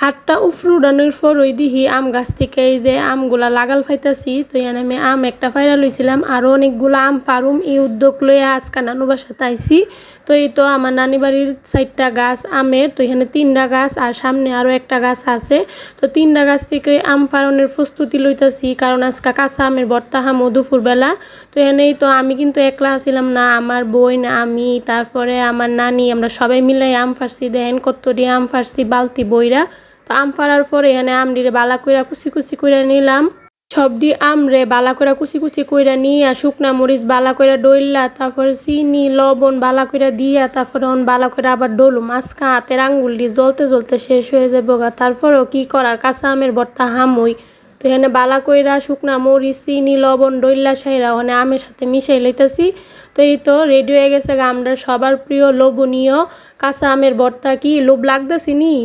হাতটা উফরে উড়ানোর পর ওই দিহি আম গাছ থেকে এই যে আমগুলা লাগাল ফাইতাছি। তো এখানে আমি আম একটা ফাইরা লইছিলাম, আরও অনেকগুলো আম ফারুম এই উদ্যোগ লইয়া আজকে নানু বাসাতে আইছি। তো এই তো আমার নানি বাড়ির 4টা গাছ আমের, তো এখানে 3টা গাছ আর সামনে আরও একটা গাছ আছে। তো 3টা গাছ থেকে আম ফারণের প্রস্তুতি লইতাছি, কারণ আজকে কাঁচা আমের ভর্তা হামো দুপুরবেলা। তো এখানেই তো আমি কিন্তু একলা ছিলাম না, আমার বোন, আমি, তারপরে আমার নানি, আমরা সবাই মিলে আম ফারছি। দেখেন কতটি আম ফারছি বালতি বইরা। তো আম ফাড়ার পরে এখানে আমডিরে বালা কইরা কুচি কুচি কইরা নিলাম। সবডি আমরে বালা কইরা কুচি কুচি কইরা নিয়া শুকনা মরিচ বালা কইরা ডইল্লা, তারপরে চিনি লবণ বালা কইরা দিয়া তারপরে বালা কইরা আবার ডলুম। আজকে হাতের আঙ্গুল দিয়ে জ্বলতে জ্বলতে শেষ হয়ে যাবো গা। তারপরেও কি করার, কাঁচা আমের ভর্তা হামই। তো এখানে বালা কইরা শুকনা মরিচ চিনি লবণ ডইল্লা সাইরা ওখানে আমের সাথে মিশাই লইতেছি। তো এই তো রেডি হয়ে গেছে আমরা সবার প্রিয় লোভনীয় কাঁচা আমের ভর্তা। কি লোভ লাগতেছি নি?